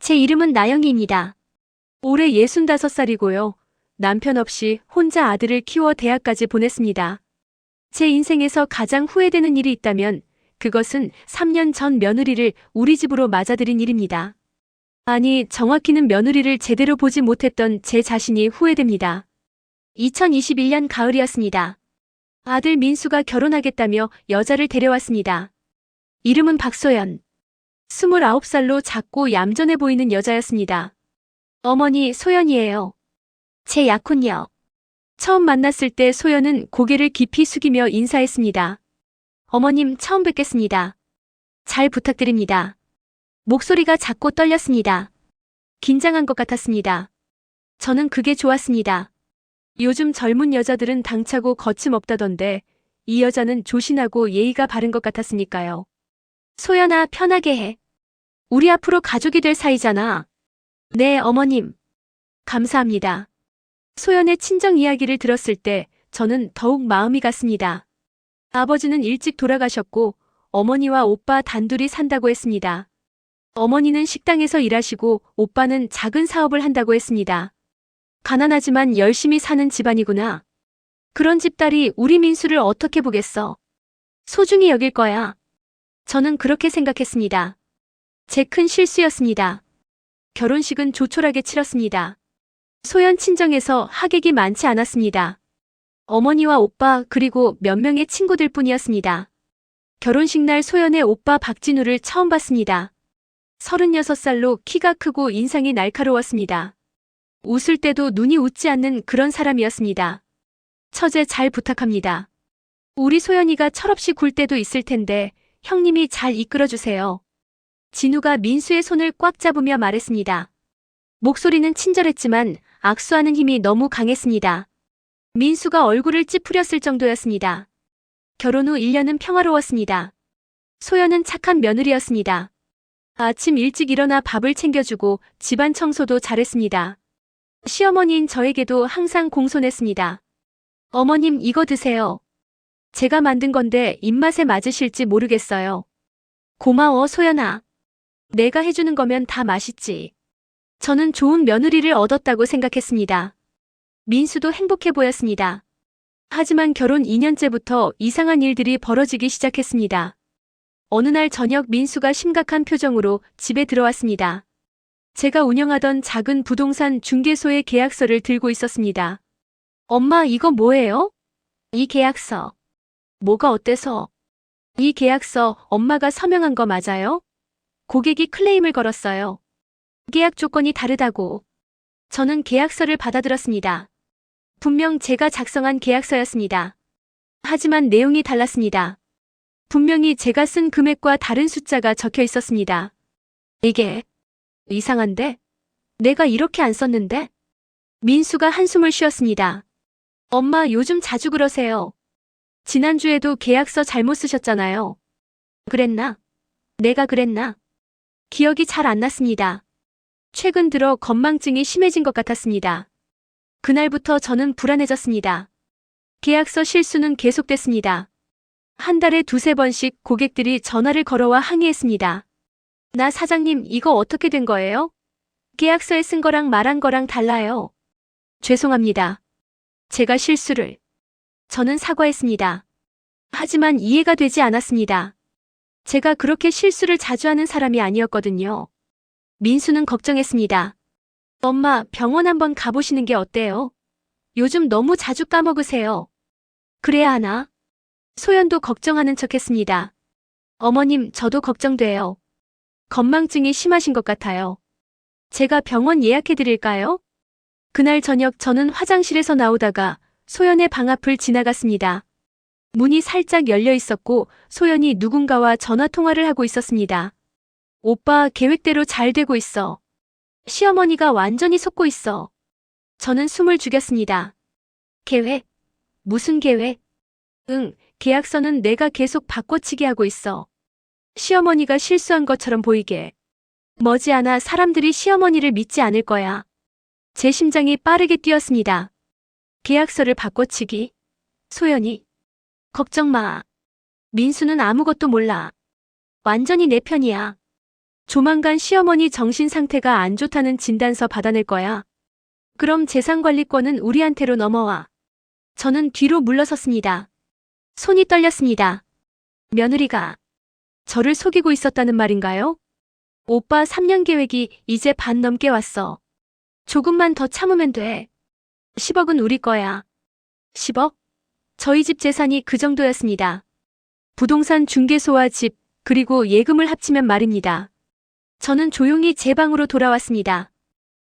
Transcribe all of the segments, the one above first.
제 이름은 나영희입니다. 올해 65살이고요. 남편 없이 혼자 아들을 키워 대학까지 보냈습니다. 제 인생에서 가장 후회되는 일이 있다면 그것은 3년 전 며느리를 우리 집으로 맞아들인 일입니다. 아니, 정확히는 며느리를 제대로 보지 못했던 제 자신이 후회됩니다. 2021년 가을이었습니다. 아들 민수가 결혼하겠다며 여자를 데려왔습니다. 이름은 박소연. 29살로 작고 얌전해 보이는 여자였습니다. 어머니, 소연이에요. 제 약혼녀. 처음 만났을 때 소연은 고개를 깊이 숙이며 인사했습니다. 어머님, 처음 뵙겠습니다. 잘 부탁드립니다. 목소리가 작고 떨렸습니다. 긴장한 것 같았습니다. 저는 그게 좋았습니다. 요즘 젊은 여자들은 당차고 거침없다던데 이 여자는 조신하고 예의가 바른 것 같았으니까요. 소연아, 편하게 해. 우리 앞으로 가족이 될 사이잖아. 네, 어머님. 감사합니다. 소연의 친정 이야기를 들었을 때 저는 더욱 마음이 갔습니다. 아버지는 일찍 돌아가셨고 어머니와 오빠 단둘이 산다고 했습니다. 어머니는 식당에서 일하시고 오빠는 작은 사업을 한다고 했습니다. 가난하지만 열심히 사는 집안이구나. 그런 집딸이 우리 민수를 어떻게 보겠어. 소중히 여길 거야. 저는 그렇게 생각했습니다. 제 큰 실수였습니다. 결혼식은 조촐하게 치렀습니다. 소연 친정에서 하객이 많지 않았습니다. 어머니와 오빠 그리고 몇 명의 친구들 뿐이었습니다. 결혼식 날 소연의 오빠 박진우를 처음 봤습니다. 36살로 키가 크고 인상이 날카로웠습니다. 웃을 때도 눈이 웃지 않는 그런 사람이었습니다. 처제 잘 부탁합니다. 우리 소연이가 철없이 굴 때도 있을 텐데 형님이 잘 이끌어주세요. 진우가 민수의 손을 꽉 잡으며 말했습니다. 목소리는 친절했지만 악수하는 힘이 너무 강했습니다. 민수가 얼굴을 찌푸렸을 정도였습니다. 결혼 후 1년은 평화로웠습니다. 소연은 착한 며느리였습니다. 아침 일찍 일어나 밥을 챙겨주고 집안 청소도 잘했습니다. 시어머니인 저에게도 항상 공손했습니다. 어머님, 이거 드세요. 제가 만든 건데 입맛에 맞으실지 모르겠어요. 고마워, 소연아. 내가 해주는 거면 다 맛있지. 저는 좋은 며느리를 얻었다고 생각했습니다. 민수도 행복해 보였습니다. 하지만 결혼 2년째부터 이상한 일들이 벌어지기 시작했습니다. 어느 날 저녁 민수가 심각한 표정으로 집에 들어왔습니다. 제가 운영하던 작은 부동산 중개소의 계약서를 들고 있었습니다. 엄마, 이거 뭐예요? 이 계약서. 뭐가 어때서? 이 계약서 엄마가 서명한 거 맞아요? 고객이 클레임을 걸었어요. 계약 조건이 다르다고. 저는 계약서를 받아들었습니다. 분명 제가 작성한 계약서였습니다. 하지만 내용이 달랐습니다. 분명히 제가 쓴 금액과 다른 숫자가 적혀 있었습니다. 이게 이상한데? 내가 이렇게 안 썼는데? 민수가 한숨을 쉬었습니다. 엄마, 요즘 자주 그러세요. 지난주에도 계약서 잘못 쓰셨잖아요. 그랬나? 내가 그랬나? 기억이 잘 안 났습니다. 최근 들어 건망증이 심해진 것 같았습니다. 그날부터 저는 불안해졌습니다. 계약서 실수는 계속됐습니다. 한 달에 두세 번씩 고객들이 전화를 걸어와 항의했습니다. 나 사장님, 이거 어떻게 된 거예요? 계약서에 쓴 거랑 말한 거랑 달라요. 죄송합니다. 제가 실수를. 저는 사과했습니다. 하지만 이해가 되지 않았습니다. 제가 그렇게 실수를 자주 하는 사람이 아니었거든요. 민수는 걱정했습니다. 엄마, 병원 한번 가보시는 게 어때요? 요즘 너무 자주 까먹으세요. 그래야 하나? 소연도 걱정하는 척했습니다. 어머님, 저도 걱정돼요. 건망증이 심하신 것 같아요. 제가 병원 예약해 드릴까요? 그날 저녁 저는 화장실에서 나오다가 소연의 방 앞을 지나갔습니다. 문이 살짝 열려 있었고 소연이 누군가와 전화 통화를 하고 있었습니다. 오빠, 계획대로 잘 되고 있어. 시어머니가 완전히 속고 있어. 저는 숨을 죽였습니다. 계획? 무슨 계획? 응, 계약서는 내가 계속 바꿔치기 하고 있어. 시어머니가 실수한 것처럼 보이게. 머지않아 사람들이 시어머니를 믿지 않을 거야. 제 심장이 빠르게 뛰었습니다. 계약서를 바꿔치기? 소연이? 걱정 마. 민수는 아무것도 몰라. 완전히 내 편이야. 조만간 시어머니 정신 상태가 안 좋다는 진단서 받아낼 거야. 그럼 재산관리권은 우리한테로 넘어와. 저는 뒤로 물러섰습니다. 손이 떨렸습니다. 며느리가 저를 속이고 있었다는 말인가요? 오빠 3년 계획이 이제 반 넘게 왔어. 조금만 더 참으면 돼. 10억은 우리 거야. 10억? 저희 집 재산이 그 정도였습니다. 부동산 중개소와 집, 그리고 예금을 합치면 말입니다. 저는 조용히 제 방으로 돌아왔습니다.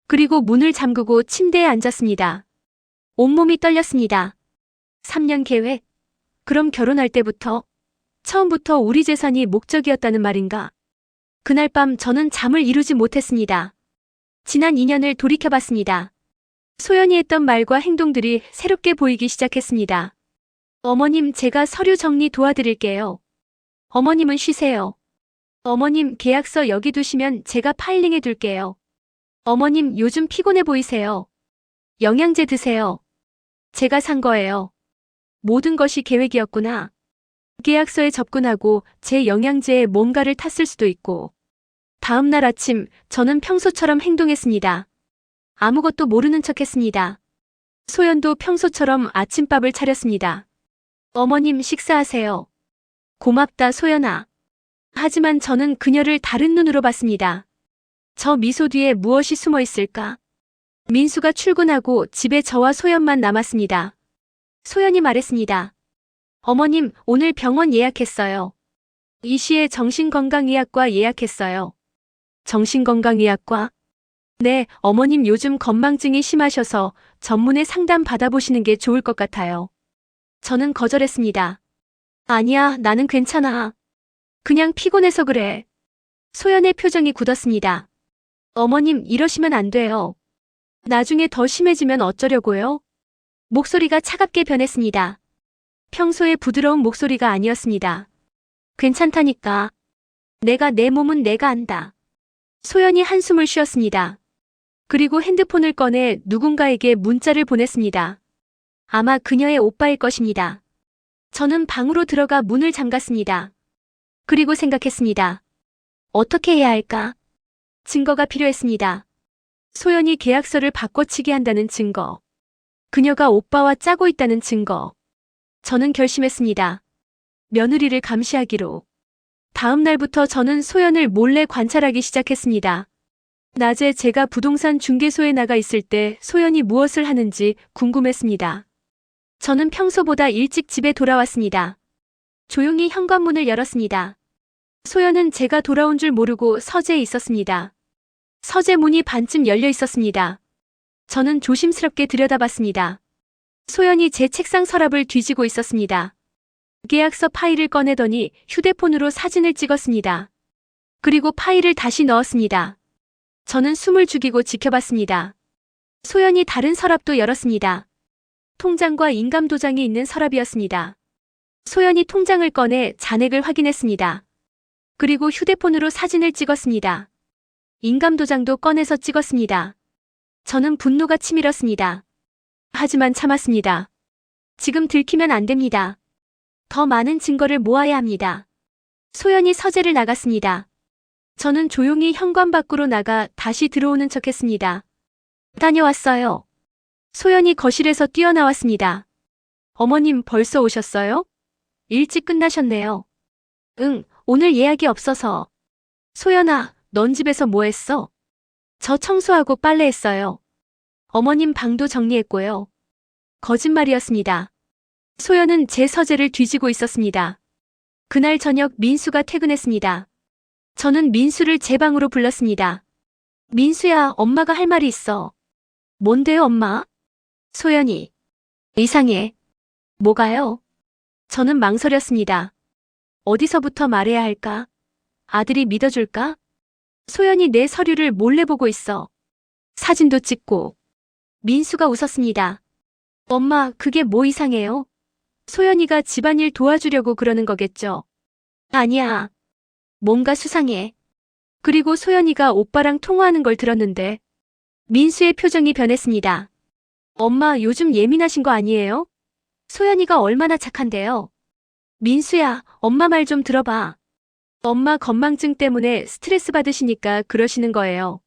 그리고 문을 잠그고 침대에 앉았습니다. 온몸이 떨렸습니다. 3년 계획? 그럼 결혼할 때부터? 처음부터 우리 재산이 목적이었다는 말인가? 그날 밤 저는 잠을 이루지 못했습니다. 지난 2년을 돌이켜봤습니다. 소연이 했던 말과 행동들이 새롭게 보이기 시작했습니다. 어머님, 제가 서류 정리 도와드릴게요. 어머님은 쉬세요. 어머님, 계약서 여기 두시면 제가 파일링해 둘게요. 어머님, 요즘 피곤해 보이세요. 영양제 드세요. 제가 산 거예요. 모든 것이 계획이었구나. 계약서에 접근하고 제 영양제에 뭔가를 탔을 수도 있고. 다음 날 아침, 저는 평소처럼 행동했습니다. 아무것도 모르는 척했습니다. 소연도 평소처럼 아침밥을 차렸습니다. 어머님, 식사하세요. 고맙다, 소연아. 하지만 저는 그녀를 다른 눈으로 봤습니다. 저 미소 뒤에 무엇이 숨어 있을까? 민수가 출근하고 집에 저와 소연만 남았습니다. 소연이 말했습니다. 어머님, 오늘 병원 예약했어요. 이시에 정신건강의학과 예약했어요. 정신건강의학과? 네, 어머님 요즘 건망증이 심하셔서 전문의 상담 받아보시는 게 좋을 것 같아요. 저는 거절했습니다. 아니야, 나는 괜찮아. 그냥 피곤해서 그래. 소연의 표정이 굳었습니다. 어머님, 이러시면 안 돼요. 나중에 더 심해지면 어쩌려고요? 목소리가 차갑게 변했습니다. 평소의 부드러운 목소리가 아니었습니다. 괜찮다니까. 내 몸은 내가 안다. 소연이 한숨을 쉬었습니다. 그리고 핸드폰을 꺼내 누군가에게 문자를 보냈습니다. 아마 그녀의 오빠일 것입니다. 저는 방으로 들어가 문을 잠갔습니다. 그리고 생각했습니다. 어떻게 해야 할까? 증거가 필요했습니다. 소연이 계약서를 바꿔치기 한다는 증거. 그녀가 오빠와 짜고 있다는 증거. 저는 결심했습니다. 며느리를 감시하기로. 다음 날부터 저는 소연을 몰래 관찰하기 시작했습니다. 낮에 제가 부동산 중개소에 나가 있을 때 소연이 무엇을 하는지 궁금했습니다. 저는 평소보다 일찍 집에 돌아왔습니다. 조용히 현관문을 열었습니다. 소연은 제가 돌아온 줄 모르고 서재에 있었습니다. 서재 문이 반쯤 열려 있었습니다. 저는 조심스럽게 들여다봤습니다. 소연이 제 책상 서랍을 뒤지고 있었습니다. 계약서 파일을 꺼내더니 휴대폰으로 사진을 찍었습니다. 그리고 파일을 다시 넣었습니다. 저는 숨을 죽이고 지켜봤습니다. 소연이 다른 서랍도 열었습니다. 통장과 인감도장이 있는 서랍이었습니다. 소연이 통장을 꺼내 잔액을 확인했습니다. 그리고 휴대폰으로 사진을 찍었습니다. 인감도장도 꺼내서 찍었습니다. 저는 분노가 치밀었습니다. 하지만 참았습니다. 지금 들키면 안 됩니다. 더 많은 증거를 모아야 합니다. 소연이 서재를 나갔습니다. 저는 조용히 현관 밖으로 나가 다시 들어오는 척했습니다. 다녀왔어요. 소연이 거실에서 뛰어나왔습니다. 어머님 벌써 오셨어요? 일찍 끝나셨네요. 응, 오늘 예약이 없어서. 소연아, 넌 집에서 뭐 했어? 저 청소하고 빨래했어요. 어머님 방도 정리했고요. 거짓말이었습니다. 소연은 제 서재를 뒤지고 있었습니다. 그날 저녁 민수가 퇴근했습니다. 저는 민수를 제 방으로 불렀습니다. 민수야, 엄마가 할 말이 있어. 뭔데요, 엄마? 소연이. 이상해. 뭐가요? 저는 망설였습니다. 어디서부터 말해야 할까? 아들이 믿어줄까? 소연이 내 서류를 몰래 보고 있어. 사진도 찍고. 민수가 웃었습니다. 엄마, 그게 뭐 이상해요? 소연이가 집안일 도와주려고 그러는 거겠죠? 아니야. 뭔가 수상해. 그리고 소연이가 오빠랑 통화하는 걸 들었는데. 민수의 표정이 변했습니다. 엄마, 요즘 예민하신 거 아니에요? 소연이가 얼마나 착한데요? 민수야, 엄마 말 좀 들어봐. 엄마 건망증 때문에 스트레스 받으시니까 그러시는 거예요.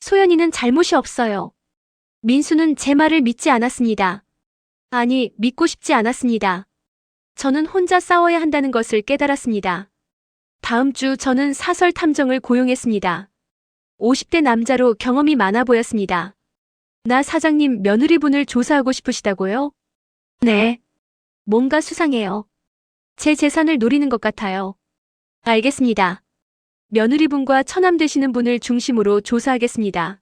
소연이는 잘못이 없어요. 민수는 제 말을 믿지 않았습니다. 아니, 믿고 싶지 않았습니다. 저는 혼자 싸워야 한다는 것을 깨달았습니다. 다음 주 저는 사설 탐정을 고용했습니다. 50대 남자로 경험이 많아 보였습니다. 나 사장님 며느리분을 조사하고 싶으시다고요? 네. 뭔가 수상해요. 제 재산을 노리는 것 같아요. 알겠습니다. 며느리분과 처남 되시는 분을 중심으로 조사하겠습니다.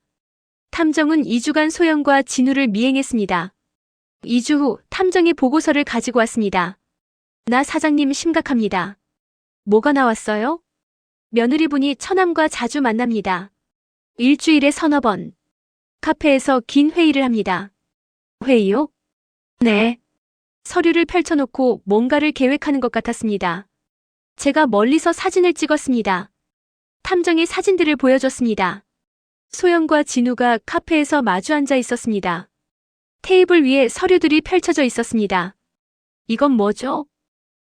탐정은 2주간 소연과 진우를 미행했습니다. 2주 후 탐정이 보고서를 가지고 왔습니다. 나 사장님 심각합니다. 뭐가 나왔어요? 며느리분이 처남과 자주 만납니다. 일주일에 서너 번. 카페에서 긴 회의를 합니다. 회의요? 네. 서류를 펼쳐놓고 뭔가를 계획하는 것 같았습니다. 제가 멀리서 사진을 찍었습니다. 탐정이 사진들을 보여줬습니다. 소영과 진우가 카페에서 마주 앉아 있었습니다. 테이블 위에 서류들이 펼쳐져 있었습니다. 이건 뭐죠?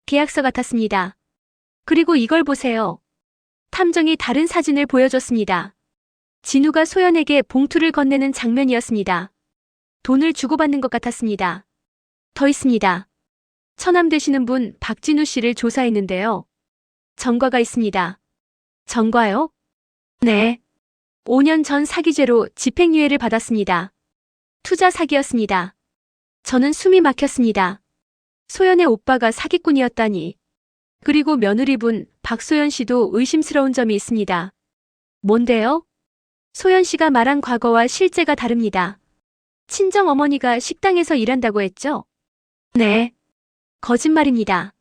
계약서 같았습니다. 그리고 이걸 보세요. 탐정이 다른 사진을 보여줬습니다. 진우가 소연에게 봉투를 건네는 장면이었습니다. 돈을 주고받는 것 같았습니다. 더 있습니다. 처남 되시는 분 박진우 씨를 조사했는데요. 전과가 있습니다. 전과요? 네. 5년 전 사기죄로 집행유예를 받았습니다. 투자 사기였습니다. 저는 숨이 막혔습니다. 소연의 오빠가 사기꾼이었다니. 그리고 며느리분 박소연 씨도 의심스러운 점이 있습니다. 뭔데요? 소연 씨가 말한 과거와 실제가 다릅니다. 친정 어머니가 식당에서 일한다고 했죠? 네. 거짓말입니다.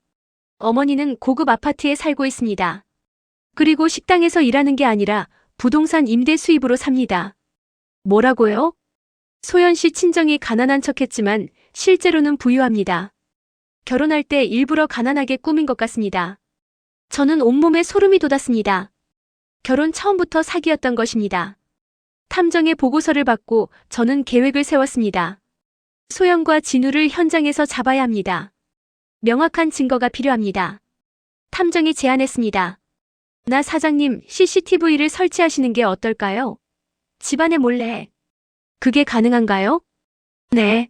어머니는 고급 아파트에 살고 있습니다. 그리고 식당에서 일하는 게 아니라 부동산 임대 수입으로 삽니다. 뭐라고요? 소연 씨 친정이 가난한 척했지만 실제로는 부유합니다. 결혼할 때 일부러 가난하게 꾸민 것 같습니다. 저는 온몸에 소름이 돋았습니다. 결혼 처음부터 사기였던 것입니다. 탐정의 보고서를 받고 저는 계획을 세웠습니다. 소연과 진우를 현장에서 잡아야 합니다. 명확한 증거가 필요합니다. 탐정이 제안했습니다. 나 사장님 CCTV를 설치하시는 게 어떨까요? 집안에 몰래. 그게 가능한가요? 네.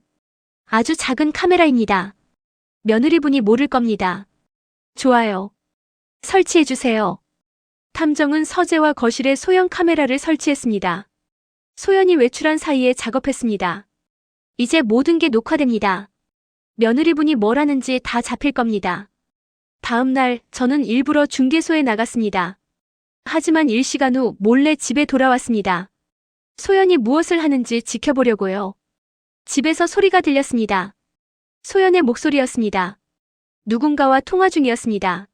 아주 작은 카메라입니다. 며느리분이 모를 겁니다. 좋아요. 설치해주세요. 탐정은 서재와 거실에 소형 카메라를 설치했습니다. 소연이 외출한 사이에 작업했습니다. 이제 모든 게 녹화됩니다. 며느리분이 뭘 하는지 다 잡힐 겁니다. 다음 날 저는 일부러 중개소에 나갔습니다. 하지만 일시간 후 몰래 집에 돌아왔습니다. 소연이 무엇을 하는지 지켜보려고요. 집에서 소리가 들렸습니다. 소연의 목소리였습니다. 누군가와 통화 중이었습니다.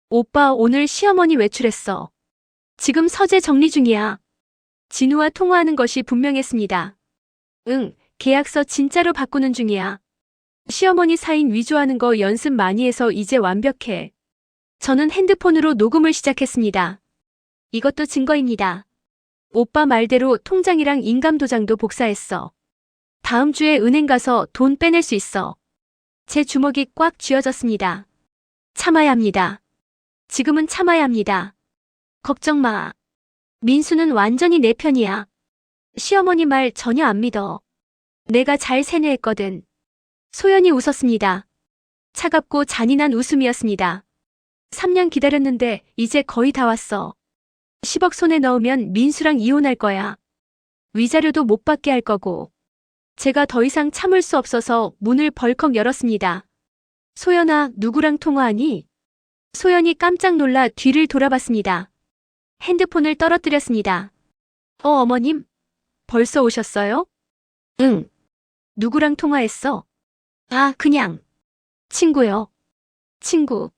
오빠 오늘 시어머니 외출했어. 지금 서재 정리 중이야. 진우와 통화하는 것이 분명했습니다. 응, 계약서 진짜로 바꾸는 중이야. 시어머니 사인 위조하는 거 연습 많이 해서 이제 완벽해. 저는 핸드폰으로 녹음을 시작했습니다. 이것도 증거입니다. 오빠 말대로 통장이랑 인감도장도 복사했어. 다음 주에 은행 가서 돈 빼낼 수 있어. 제 주먹이 꽉 쥐어졌습니다. 참아야 합니다. 지금은 참아야 합니다. 걱정 마. 민수는 완전히 내 편이야. 시어머니 말 전혀 안 믿어. 내가 잘 세뇌했거든. 소연이 웃었습니다. 차갑고 잔인한 웃음이었습니다. 3년 기다렸는데 이제 거의 다 왔어. 10억 손에 넣으면 민수랑 이혼할 거야. 위자료도 못 받게 할 거고. 제가 더 이상 참을 수 없어서 문을 벌컥 열었습니다. 소연아, 누구랑 통화하니? 소연이 깜짝 놀라 뒤를 돌아봤습니다. 핸드폰을 떨어뜨렸습니다. 어머님? 벌써 오셨어요? 응. 누구랑 통화했어? 아, 그냥. 친구요. 친구.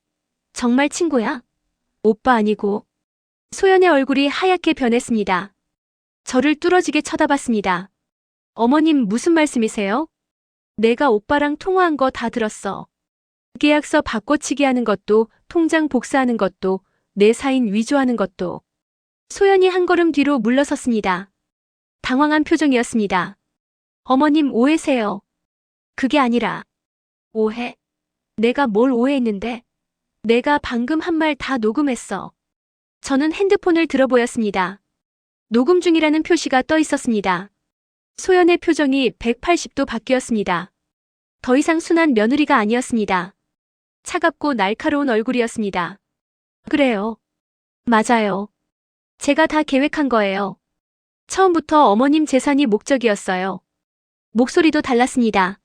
정말 친구야? 오빠 아니고. 소연의 얼굴이 하얗게 변했습니다. 저를 뚫어지게 쳐다봤습니다. 어머님 무슨 말씀이세요? 내가 오빠랑 통화한 거 다 들었어. 계약서 바꿔치기 하는 것도, 통장 복사하는 것도, 내 사인 위조하는 것도. 소연이 한 걸음 뒤로 물러섰습니다. 당황한 표정이었습니다. 어머님 오해세요. 그게 아니라. 오해? 내가 뭘 오해했는데? 내가 방금 한 말 다 녹음했어. 저는 핸드폰을 들어보였습니다. 녹음 중이라는 표시가 떠 있었습니다. 소연의 표정이 180도 바뀌었습니다. 더 이상 순한 며느리가 아니었습니다. 차갑고 날카로운 얼굴이었습니다. 그래요. 맞아요. 제가 다 계획한 거예요. 처음부터 어머님 재산이 목적이었어요. 목소리도 달랐습니다.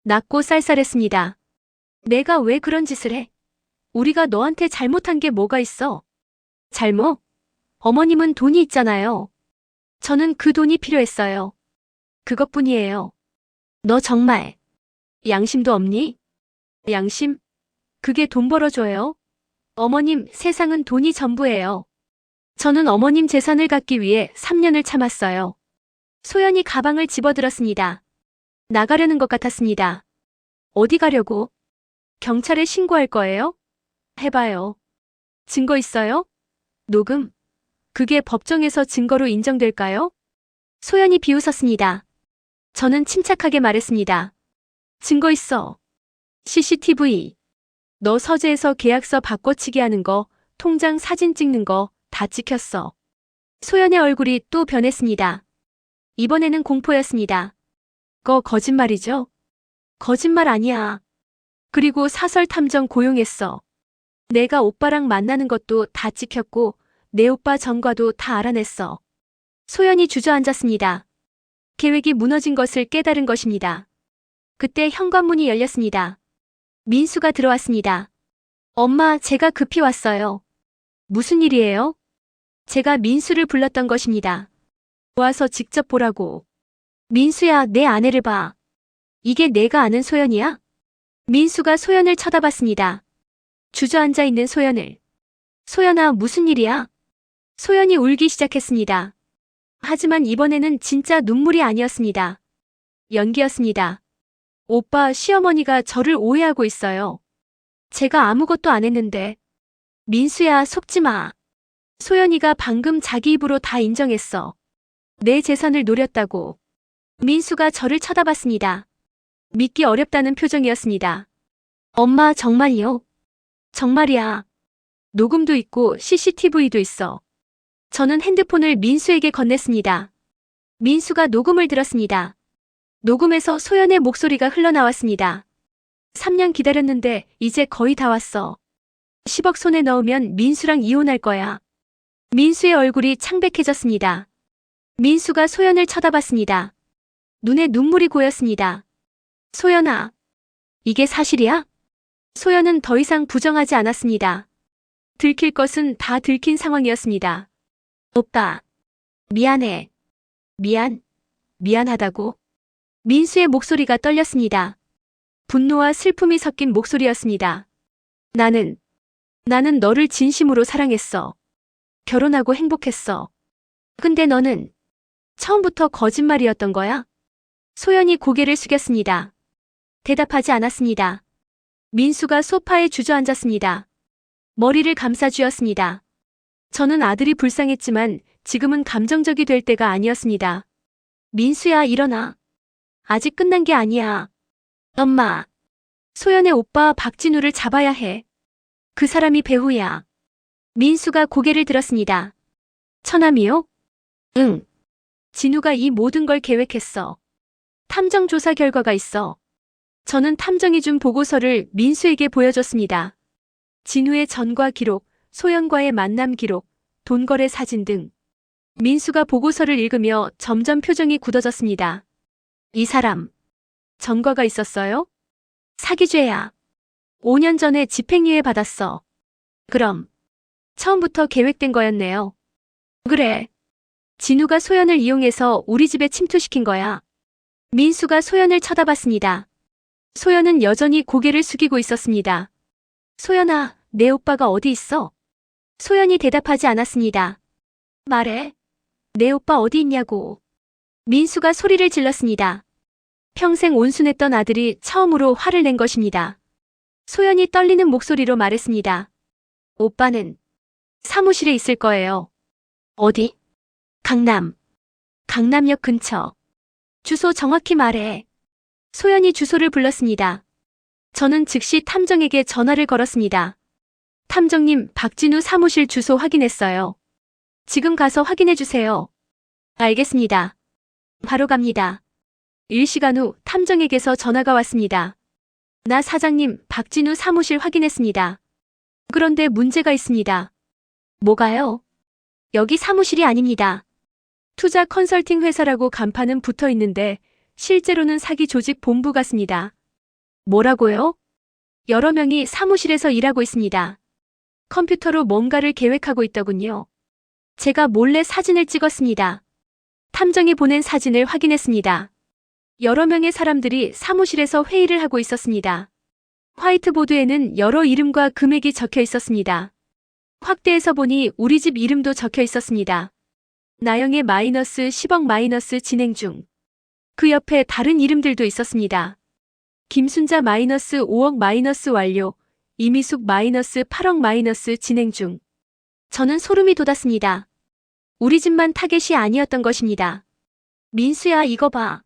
낮고 쌀쌀했습니다. 내가 왜 그런 짓을 해? 우리가 너한테 잘못한 게 뭐가 있어? 잘못? 어머님은 돈이 있잖아요. 저는 그 돈이 필요했어요. 그것뿐이에요. 너 정말 양심도 없니? 양심? 그게 돈 벌어줘요? 어머님, 세상은 돈이 전부예요. 저는 어머님 재산을 갖기 위해 3년을 참았어요. 소연이 가방을 집어들었습니다. 나가려는 것 같았습니다. 어디 가려고? 경찰에 신고할 거예요? 해봐요. 증거 있어요? 녹음? 그게 법정에서 증거로 인정될까요? 소연이 비웃었습니다. 저는 침착하게 말했습니다. 증거 있어. CCTV. 너 서재에서 계약서 바꿔치기 하는 거, 통장 사진 찍는 거 다 찍혔어. 소연의 얼굴이 또 변했습니다. 이번에는 공포였습니다. 거짓말이죠? 거짓말 아니야. 그리고 사설 탐정 고용했어. 내가 오빠랑 만나는 것도 다 찍혔고 내 오빠 전과도 다 알아냈어. 소연이 주저앉았습니다. 계획이 무너진 것을 깨달은 것입니다. 그때 현관문이 열렸습니다. 민수가 들어왔습니다. 엄마, 제가 급히 왔어요. 무슨 일이에요? 제가 민수를 불렀던 것입니다. 와서 직접 보라고. 민수야, 내 아내를 봐. 이게 내가 아는 소연이야? 민수가 소연을 쳐다봤습니다. 주저앉아 있는 소연을. 소연아, 무슨 일이야? 소연이 울기 시작했습니다. 하지만 이번에는 진짜 눈물이 아니었습니다. 연기였습니다. 오빠, 시어머니가 저를 오해하고 있어요. 제가 아무것도 안 했는데. 민수야, 속지 마. 소연이가 방금 자기 입으로 다 인정했어. 내 재산을 노렸다고. 민수가 저를 쳐다봤습니다. 믿기 어렵다는 표정이었습니다. 엄마, 정말요? 정말이야. 녹음도 있고 CCTV도 있어. 저는 핸드폰을 민수에게 건넸습니다. 민수가 녹음을 들었습니다. 녹음에서 소연의 목소리가 흘러나왔습니다. 3년 기다렸는데 이제 거의 다 왔어. 10억 손에 넣으면 민수랑 이혼할 거야. 민수의 얼굴이 창백해졌습니다. 민수가 소연을 쳐다봤습니다. 눈에 눈물이 고였습니다. 소연아, 이게 사실이야? 소연은 더 이상 부정하지 않았습니다. 들킬 것은 다 들킨 상황이었습니다. 오빠, 미안해. 미안하다고? 민수의 목소리가 떨렸습니다. 분노와 슬픔이 섞인 목소리였습니다. 나는 너를 진심으로 사랑했어. 결혼하고 행복했어. 근데 너는 처음부터 거짓말이었던 거야? 소연이 고개를 숙였습니다. 대답하지 않았습니다. 민수가 소파에 주저앉았습니다. 머리를 감싸쥐었습니다. 저는 아들이 불쌍했지만 지금은 감정적이 될 때가 아니었습니다. 민수야, 일어나. 아직 끝난 게 아니야. 엄마. 소연의 오빠 박진우를 잡아야 해. 그 사람이 배우야. 민수가 고개를 들었습니다. 처남이요? 응. 진우가 이 모든 걸 계획했어. 탐정 조사 결과가 있어. 저는 탐정이 준 보고서를 민수에게 보여줬습니다. 진우의 전과 기록, 소연과의 만남 기록, 돈거래 사진 등. 민수가 보고서를 읽으며 점점 표정이 굳어졌습니다. 이 사람, 전과가 있었어요? 사기죄야. 5년 전에 집행유예 받았어. 그럼 처음부터 계획된 거였네요. 그래. 진우가 소연을 이용해서 우리 집에 침투시킨 거야. 민수가 소연을 쳐다봤습니다. 소연은 여전히 고개를 숙이고 있었습니다. 소연아, 내 오빠가 어디 있어? 소연이 대답하지 않았습니다. 말해. 내 오빠 어디 있냐고. 민수가 소리를 질렀습니다. 평생 온순했던 아들이 처음으로 화를 낸 것입니다. 소연이 떨리는 목소리로 말했습니다. 오빠는 사무실에 있을 거예요. 어디? 강남역 근처. 주소 정확히 말해. 소연이 주소를 불렀습니다. 저는 즉시 탐정에게 전화를 걸었습니다. 탐정님, 박진우 사무실 주소 확인했어요. 지금 가서 확인해 주세요. 알겠습니다. 바로 갑니다. 1시간 후 탐정에게서 전화가 왔습니다. 나 사장님, 박진우 사무실 확인했습니다. 그런데 문제가 있습니다. 뭐가요? 여기 사무실이 아닙니다. 투자 컨설팅 회사라고 간판은 붙어 있는데 실제로는 사기 조직 본부 같습니다. 뭐라고요? 여러 명이 사무실에서 일하고 있습니다. 컴퓨터로 뭔가를 계획하고 있더군요. 제가 몰래 사진을 찍었습니다. 탐정이 보낸 사진을 확인했습니다. 여러 명의 사람들이 사무실에서 회의를 하고 있었습니다. 화이트보드에는 여러 이름과 금액이 적혀 있었습니다. 확대해서 보니 우리 집 이름도 적혀 있었습니다. 나영의 마이너스 10억 마이너스 진행 중. 그 옆에 다른 이름들도 있었습니다. 김순자 마이너스 5억 마이너스 완료. 이미숙 마이너스 8억 마이너스 진행 중. 저는 소름이 돋았습니다. 우리 집만 타겟이 아니었던 것입니다. 민수야, 이거 봐.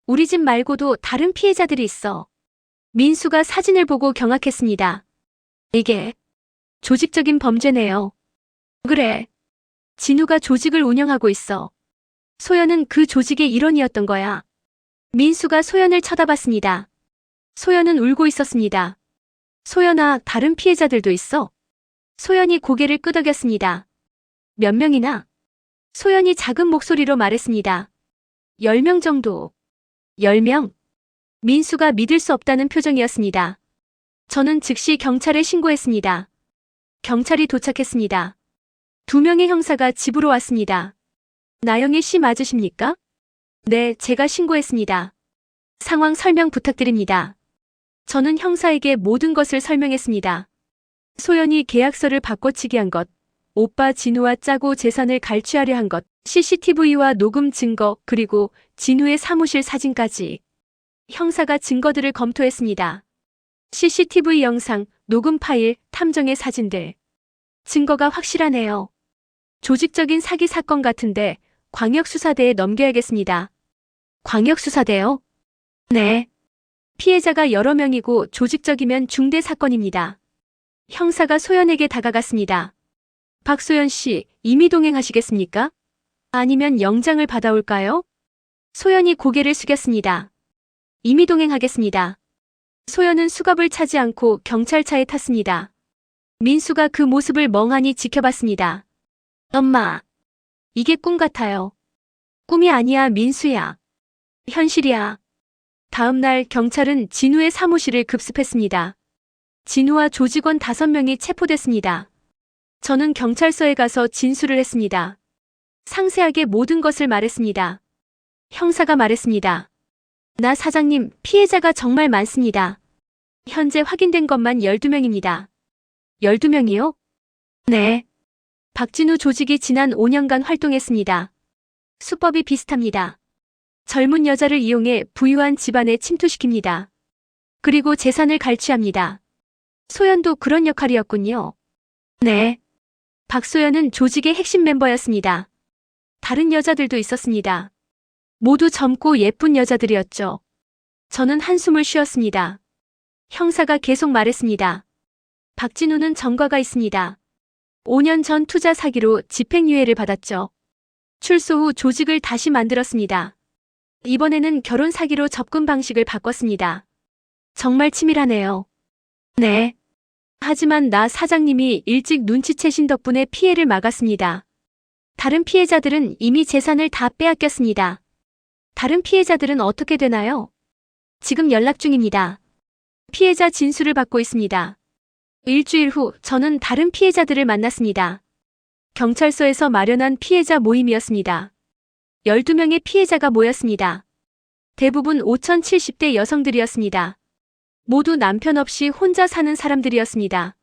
우리 집 말고도 다른 피해자들이 있어. 민수가 사진을 보고 경악했습니다. 이게 조직적인 범죄네요. 그래. 진우가 조직을 운영하고 있어. 소연은 그 조직의 일원이었던 거야. 민수가 소연을 쳐다봤습니다. 소연은 울고 있었습니다. 소연아, 다른 피해자들도 있어? 소연이 고개를 끄덕였습니다. 몇 명이나? 소연이 작은 목소리로 말했습니다. 10명 정도. 10명? 민수가 믿을 수 없다는 표정이었습니다. 저는 즉시 경찰에 신고했습니다. 경찰이 도착했습니다. 2명의 형사가 집으로 왔습니다. 나영애 씨 맞으십니까? 네, 제가 신고했습니다. 상황 설명 부탁드립니다. 저는 형사에게 모든 것을 설명했습니다. 소연이 계약서를 바꿔치기 한 것, 오빠 진우와 짜고 재산을 갈취하려 한 것, CCTV와 녹음 증거, 그리고 진우의 사무실 사진까지. 형사가 증거들을 검토했습니다. CCTV 영상, 녹음 파일, 탐정의 사진들. 증거가 확실하네요. 조직적인 사기 사건 같은데 광역수사대에 넘겨야겠습니다. 광역수사대요? 네. 피해자가 여러 명이고 조직적이면 중대 사건입니다. 형사가 소연에게 다가갔습니다. 박소연 씨, 임의동행하시겠습니까? 아니면 영장을 받아올까요? 소연이 고개를 숙였습니다. 임의동행하겠습니다. 소연은 수갑을 차지 않고 경찰차에 탔습니다. 민수가 그 모습을 멍하니 지켜봤습니다. 엄마, 이게 꿈 같아요. 꿈이 아니야, 민수야. 현실이야. 다음 날 경찰은 진우의 사무실을 급습했습니다. 진우와 조직원 5명이 체포됐습니다. 저는 경찰서에 가서 진술을 했습니다. 상세하게 모든 것을 말했습니다. 형사가 말했습니다. 나 사장님, 피해자가 정말 많습니다. 현재 확인된 것만 12명입니다. 12명이요? 네. 박진우 조직이 지난 5년간 활동했습니다. 수법이 비슷합니다. 젊은 여자를 이용해 부유한 집안에 침투시킵니다. 그리고 재산을 갈취합니다. 소연도 그런 역할이었군요. 네. 박소연은 조직의 핵심 멤버였습니다. 다른 여자들도 있었습니다. 모두 젊고 예쁜 여자들이었죠. 저는 한숨을 쉬었습니다. 형사가 계속 말했습니다. 박진우는 전과가 있습니다. 5년 전 투자 사기로 집행유예를 받았죠. 출소 후 조직을 다시 만들었습니다. 이번에는 결혼 사기로 접근 방식을 바꿨습니다. 정말 치밀하네요. 네. 하지만 나 사장님이 일찍 눈치채신 덕분에 피해를 막았습니다. 다른 피해자들은 이미 재산을 다 빼앗겼습니다. 다른 피해자들은 어떻게 되나요? 지금 연락 중입니다. 피해자 진술을 받고 있습니다. 일주일 후 저는 다른 피해자들을 만났습니다. 경찰서에서 마련한 피해자 모임이었습니다. 12명의 피해자가 모였습니다. 대부분 5,070대 여성들이었습니다. 모두 남편 없이 혼자 사는 사람들이었습니다.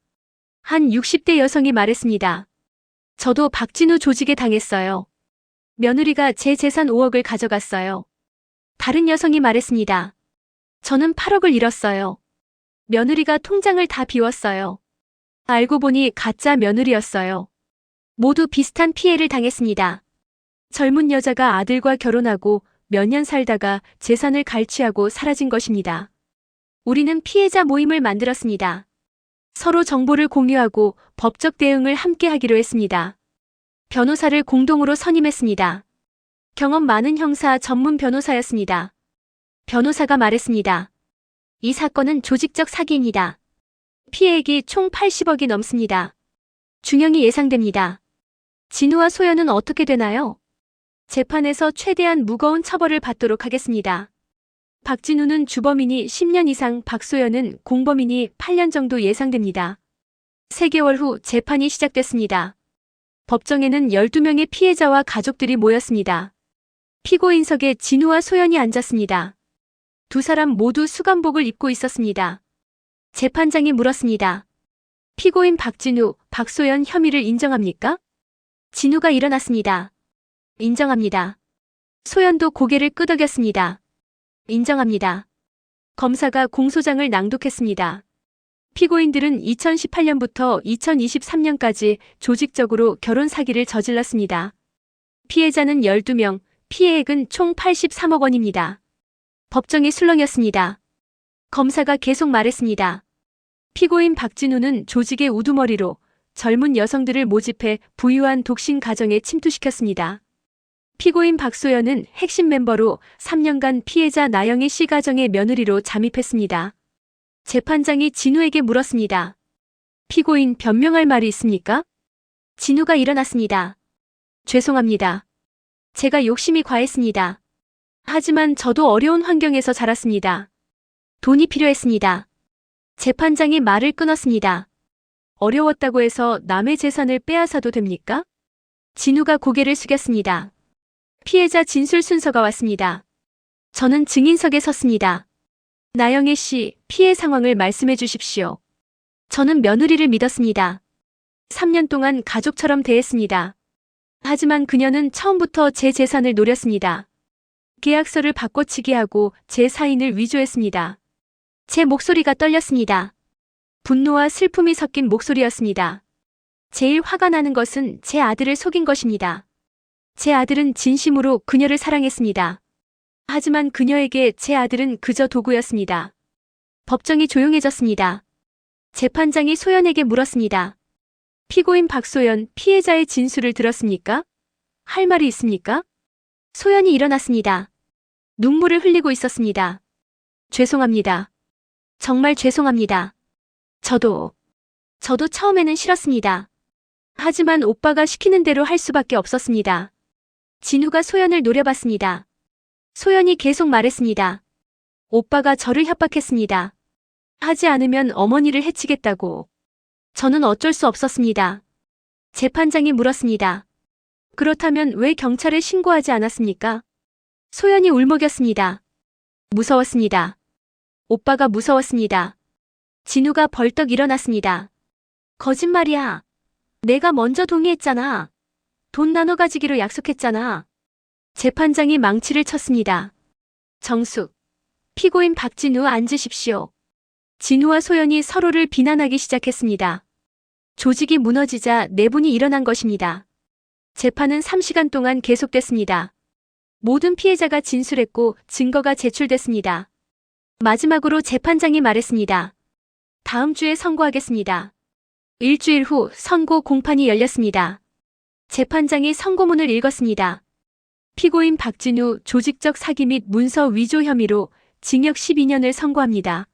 한 60대 여성이 말했습니다. 저도 박진우 조직에 당했어요. 며느리가 제 재산 5억을 가져갔어요. 다른 여성이 말했습니다. 저는 8억을 잃었어요. 며느리가 통장을 다 비웠어요. 알고 보니 가짜 며느리였어요. 모두 비슷한 피해를 당했습니다. 젊은 여자가 아들과 결혼하고 몇 년 살다가 재산을 갈취하고 사라진 것입니다. 우리는 피해자 모임을 만들었습니다. 서로 정보를 공유하고 법적 대응을 함께 하기로 했습니다. 변호사를 공동으로 선임했습니다. 경험 많은 형사 전문 변호사였습니다. 변호사가 말했습니다. 이 사건은 조직적 사기입니다. 피해액이 총 80억이 넘습니다. 중형이 예상됩니다. 진우와 소연은 어떻게 되나요? 재판에서 최대한 무거운 처벌을 받도록 하겠습니다. 박진우는 주범이니 10년 이상, 박소연은 공범이니 8년 정도 예상됩니다. 3개월 후 재판이 시작됐습니다. 법정에는 12명의 피해자와 가족들이 모였습니다. 피고인석에 진우와 소연이 앉았습니다. 두 사람 모두 수감복을 입고 있었습니다. 재판장이 물었습니다. 피고인 박진우, 박소연 혐의를 인정합니까? 진우가 일어났습니다. 인정합니다. 소연도 고개를 끄덕였습니다. 인정합니다. 검사가 공소장을 낭독했습니다. 피고인들은 2018년부터 2023년까지 조직적으로 결혼 사기를 저질렀습니다. 피해자는 12명, 피해액은 총 83억 원입니다. 법정이 술렁였습니다. 검사가 계속 말했습니다. 피고인 박진우는 조직의 우두머리로 젊은 여성들을 모집해 부유한 독신 가정에 침투시켰습니다. 피고인 박소연은 핵심 멤버로 3년간 피해자 나영희 씨 가정의 며느리로 잠입했습니다. 재판장이 진우에게 물었습니다. 피고인 변명할 말이 있습니까? 진우가 일어났습니다. 죄송합니다. 제가 욕심이 과했습니다. 하지만 저도 어려운 환경에서 자랐습니다. 돈이 필요했습니다. 재판장이 말을 끊었습니다. 어려웠다고 해서 남의 재산을 빼앗아도 됩니까? 진우가 고개를 숙였습니다. 피해자 진술 순서가 왔습니다. 저는 증인석에 섰습니다. 나영애 씨, 피해 상황을 말씀해 주십시오. 저는 며느리를 믿었습니다. 3년 동안 가족처럼 대했습니다. 하지만 그녀는 처음부터 제 재산을 노렸습니다. 계약서를 바꿔치기 하고 제 사인을 위조했습니다. 제 목소리가 떨렸습니다. 분노와 슬픔이 섞인 목소리였습니다. 제일 화가 나는 것은 제 아들을 속인 것입니다. 제 아들은 진심으로 그녀를 사랑했습니다. 하지만 그녀에게 제 아들은 그저 도구였습니다. 법정이 조용해졌습니다. 재판장이 소연에게 물었습니다. 피고인 박소연, 피해자의 진술을 들었습니까? 할 말이 있습니까? 소연이 일어났습니다. 눈물을 흘리고 있었습니다. 죄송합니다. 정말 죄송합니다. 저도 처음에는 싫었습니다. 하지만 오빠가 시키는 대로 할 수밖에 없었습니다. 진우가 소연을 노려봤습니다. 소연이 계속 말했습니다. 오빠가 저를 협박했습니다. 하지 않으면 어머니를 해치겠다고. 저는 어쩔 수 없었습니다. 재판장이 물었습니다. 그렇다면 왜 경찰에 신고하지 않았습니까? 소연이 울먹였습니다. 무서웠습니다. 오빠가 무서웠습니다. 진우가 벌떡 일어났습니다. 거짓말이야. 내가 먼저 동의했잖아. 돈 나눠 가지기로 약속했잖아. 재판장이 망치를 쳤습니다. 정숙, 피고인 박진우 앉으십시오. 진우와 소연이 서로를 비난하기 시작했습니다. 조직이 무너지자 내분이 일어난 것입니다. 재판은 3시간 동안 계속됐습니다. 모든 피해자가 진술했고 증거가 제출됐습니다. 마지막으로 재판장이 말했습니다. 다음 주에 선고하겠습니다. 일주일 후 선고 공판이 열렸습니다. 재판장이 선고문을 읽었습니다. 피고인 박진우 조직적 사기 및 문서 위조 혐의로 징역 12년을 선고합니다.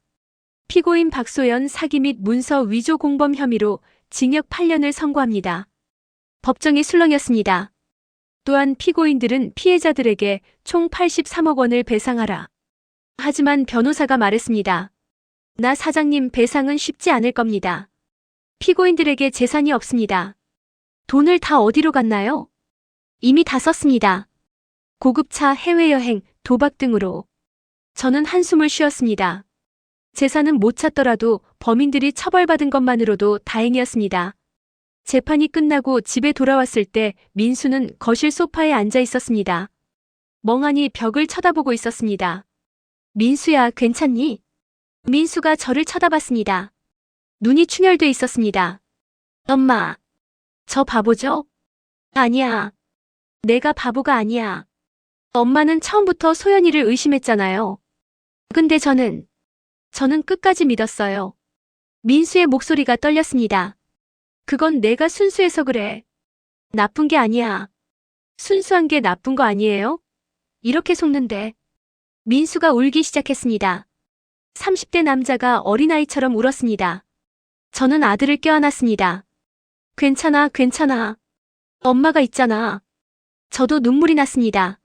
피고인 박소연 사기 및 문서 위조 공범 혐의로 징역 8년을 선고합니다. 법정이 술렁였습니다. 또한 피고인들은 피해자들에게 총 83억 원을 배상하라. 하지만 변호사가 말했습니다. 나 사장님 배상은 쉽지 않을 겁니다. 피고인들에게 재산이 없습니다. 돈을 다 어디로 갔나요? 이미 다 썼습니다. 고급차, 해외여행, 도박 등으로. 저는 한숨을 쉬었습니다. 재산은 못 찾더라도 범인들이 처벌받은 것만으로도 다행이었습니다. 재판이 끝나고 집에 돌아왔을 때 민수는 거실 소파에 앉아 있었습니다. 멍하니 벽을 쳐다보고 있었습니다. 민수야, 괜찮니? 민수가 저를 쳐다봤습니다. 눈이 충혈돼 있었습니다. 엄마, 저 바보죠? 아니야. 내가 바보가 아니야. 엄마는 처음부터 소연이를 의심했잖아요. 근데 저는 끝까지 믿었어요. 민수의 목소리가 떨렸습니다. 그건 내가 순수해서 그래. 나쁜 게 아니야. 순수한 게 나쁜 거 아니에요? 이렇게 속는데. 민수가 울기 시작했습니다. 30대 남자가 어린아이처럼 울었습니다. 저는 아들을 껴안았습니다. 괜찮아, 괜찮아. 엄마가 있잖아. 저도 눈물이 났습니다.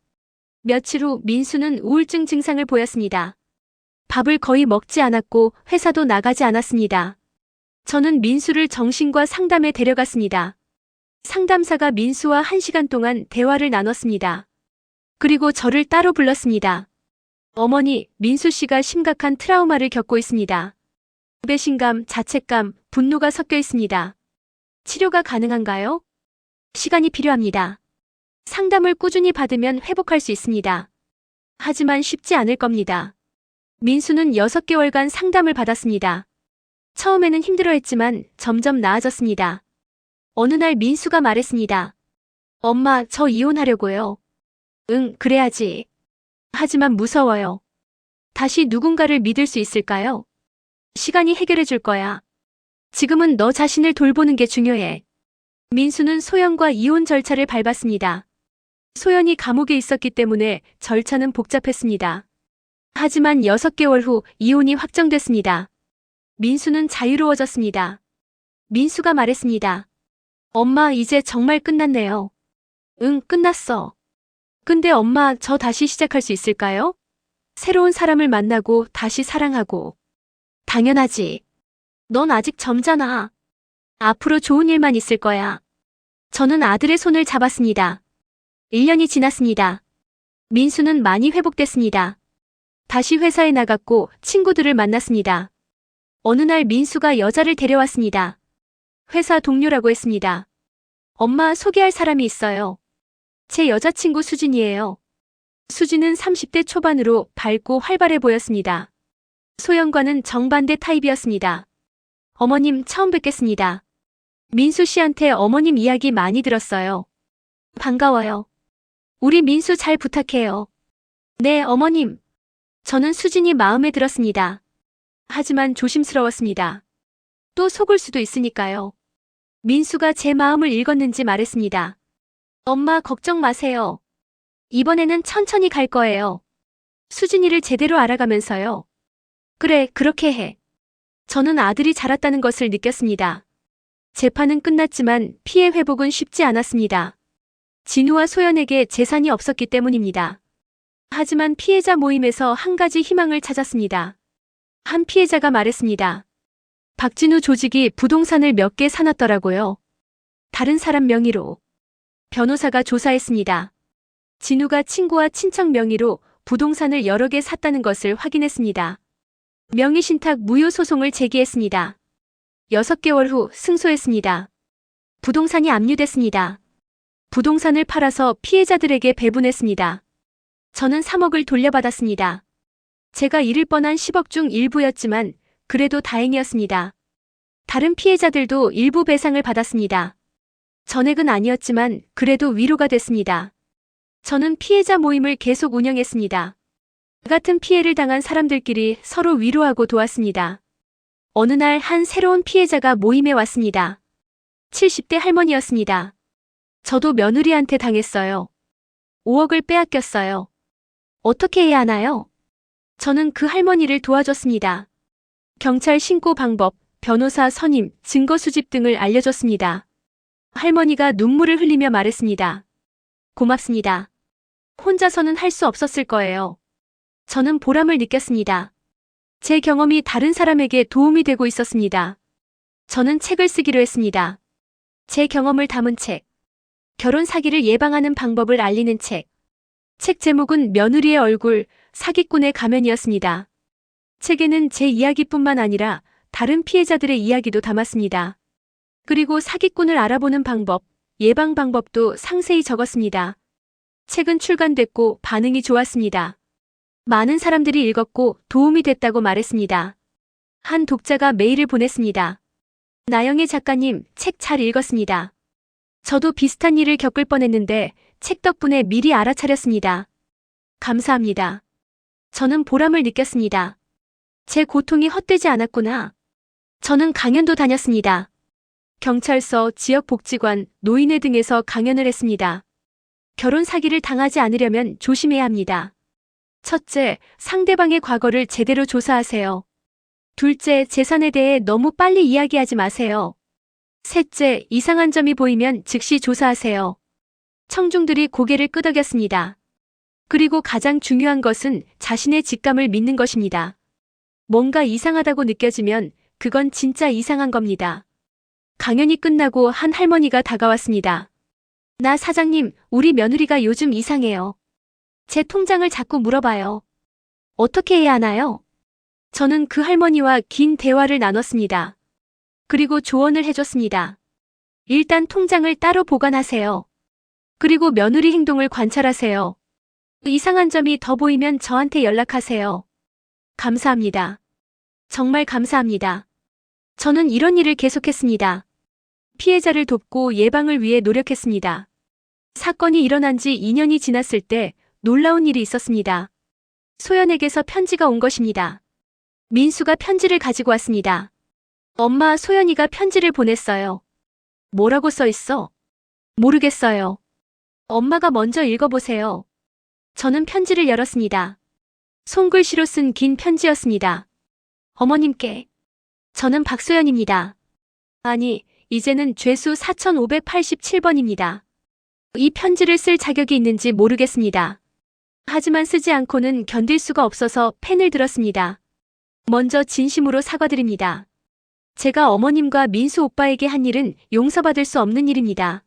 며칠 후 민수는 우울증 증상을 보였습니다. 밥을 거의 먹지 않았고 회사도 나가지 않았습니다. 저는 민수를 정신과 상담에 데려갔습니다. 상담사가 민수와 1시간 동안 대화를 나눴습니다. 그리고 저를 따로 불렀습니다. 어머니, 민수 씨가 심각한 트라우마를 겪고 있습니다. 배신감, 자책감, 분노가 섞여 있습니다. 치료가 가능한가요? 시간이 필요합니다. 상담을 꾸준히 받으면 회복할 수 있습니다. 하지만 쉽지 않을 겁니다. 민수는 6개월간 상담을 받았습니다. 처음에는 힘들어했지만 점점 나아졌습니다. 어느 날 민수가 말했습니다. 엄마, 저 이혼하려고요. 응, 그래야지. 하지만 무서워요. 다시 누군가를 믿을 수 있을까요? 시간이 해결해 줄 거야. 지금은 너 자신을 돌보는 게 중요해. 민수는 소연과 이혼 절차를 밟았습니다. 소연이 감옥에 있었기 때문에 절차는 복잡했습니다. 하지만 6개월 후 이혼이 확정됐습니다. 민수는 자유로워졌습니다. 민수가 말했습니다. 엄마, 이제 정말 끝났네요. 응, 끝났어. 근데 엄마, 저 다시 시작할 수 있을까요? 새로운 사람을 만나고 다시 사랑하고. 당연하지. 넌 아직 젊잖아. 앞으로 좋은 일만 있을 거야. 저는 아들의 손을 잡았습니다. 1년이 지났습니다. 민수는 많이 회복됐습니다. 다시 회사에 나갔고 친구들을 만났습니다. 어느 날 민수가 여자를 데려왔습니다. 회사 동료라고 했습니다. 엄마, 소개할 사람이 있어요. 제 여자친구 수진이에요. 수진은 30대 초반으로 밝고 활발해 보였습니다. 소연과는 정반대 타입이었습니다. 어머님, 처음 뵙겠습니다. 민수 씨한테 어머님 이야기 많이 들었어요. 반가워요. 우리 민수 잘 부탁해요. 네, 어머님. 저는 수진이 마음에 들었습니다. 하지만 조심스러웠습니다. 또 속을 수도 있으니까요. 민수가 제 마음을 읽었는지 말했습니다. 엄마, 걱정 마세요. 이번에는 천천히 갈 거예요. 수진이를 제대로 알아가면서요. 그래, 그렇게 해. 저는 아들이 자랐다는 것을 느꼈습니다. 재판은 끝났지만 피해 회복은 쉽지 않았습니다. 진우와 소연에게 재산이 없었기 때문입니다. 하지만 피해자 모임에서 한 가지 희망을 찾았습니다. 한 피해자가 말했습니다. 박진우 조직이 부동산을 몇 개 사놨더라고요. 다른 사람 명의로. 변호사가 조사했습니다. 진우가 친구와 친척 명의로 부동산을 여러 개 샀다는 것을 확인했습니다. 명의신탁 무효 소송을 제기했습니다. 6개월 후 승소했습니다. 부동산이 압류됐습니다. 부동산을 팔아서 피해자들에게 배분했습니다. 저는 3억을 돌려받았습니다. 제가 잃을 뻔한 10억 중 일부였지만 그래도 다행이었습니다. 다른 피해자들도 일부 배상을 받았습니다. 전액은 아니었지만 그래도 위로가 됐습니다. 저는 피해자 모임을 계속 운영했습니다. 같은 피해를 당한 사람들끼리 서로 위로하고 도왔습니다. 어느 날 한 새로운 피해자가 모임에 왔습니다. 70대 할머니였습니다. 저도 며느리한테 당했어요. 5억을 빼앗겼어요. 어떻게 해야 하나요? 저는 그 할머니를 도와줬습니다. 경찰 신고 방법, 변호사 선임, 증거 수집 등을 알려줬습니다. 할머니가 눈물을 흘리며 말했습니다. 고맙습니다. 혼자서는 할 수 없었을 거예요. 저는 보람을 느꼈습니다. 제 경험이 다른 사람에게 도움이 되고 있었습니다. 저는 책을 쓰기로 했습니다. 제 경험을 담은 책. 결혼 사기를 예방하는 방법을 알리는 책. 책 제목은 며느리의 얼굴, 사기꾼의 가면이었습니다. 책에는 제 이야기뿐만 아니라 다른 피해자들의 이야기도 담았습니다. 그리고 사기꾼을 알아보는 방법, 예방 방법도 상세히 적었습니다. 책은 출간됐고 반응이 좋았습니다. 많은 사람들이 읽었고 도움이 됐다고 말했습니다. 한 독자가 메일을 보냈습니다. 나영애 작가님, 책 잘 읽었습니다. 저도 비슷한 일을 겪을 뻔했는데 책 덕분에 미리 알아차렸습니다. 감사합니다. 저는 보람을 느꼈습니다. 제 고통이 헛되지 않았구나. 저는 강연도 다녔습니다. 경찰서, 지역복지관, 노인회 등에서 강연을 했습니다. 결혼 사기를 당하지 않으려면 조심해야 합니다. 첫째, 상대방의 과거를 제대로 조사하세요. 둘째, 재산에 대해 너무 빨리 이야기하지 마세요. 셋째, 이상한 점이 보이면 즉시 조사하세요. 청중들이 고개를 끄덕였습니다. 그리고 가장 중요한 것은 자신의 직감을 믿는 것입니다. 뭔가 이상하다고 느껴지면 그건 진짜 이상한 겁니다. 강연이 끝나고 한 할머니가 다가왔습니다. 나 사장님, 우리 며느리가 요즘 이상해요. 제 통장을 자꾸 물어봐요. 어떻게 해야 하나요? 저는 그 할머니와 긴 대화를 나눴습니다. 그리고 조언을 해줬습니다. 일단 통장을 따로 보관하세요. 그리고 며느리 행동을 관찰하세요. 이상한 점이 더 보이면 저한테 연락하세요. 감사합니다. 정말 감사합니다. 저는 이런 일을 계속했습니다. 피해자를 돕고 예방을 위해 노력했습니다. 사건이 일어난 지 2년이 지났을 때 놀라운 일이 있었습니다. 소연에게서 편지가 온 것입니다. 민수가 편지를 가지고 왔습니다. 엄마, 소연이가 편지를 보냈어요. 뭐라고 써 있어? 모르겠어요. 엄마가 먼저 읽어보세요. 저는 편지를 열었습니다. 손글씨로 쓴 긴 편지였습니다. 어머님께. 저는 박소연입니다. 아니, 이제는 죄수 4587번입니다. 이 편지를 쓸 자격이 있는지 모르겠습니다. 하지만 쓰지 않고는 견딜 수가 없어서 펜을 들었습니다. 먼저 진심으로 사과드립니다. 제가 어머님과 민수 오빠에게 한 일은 용서받을 수 없는 일입니다.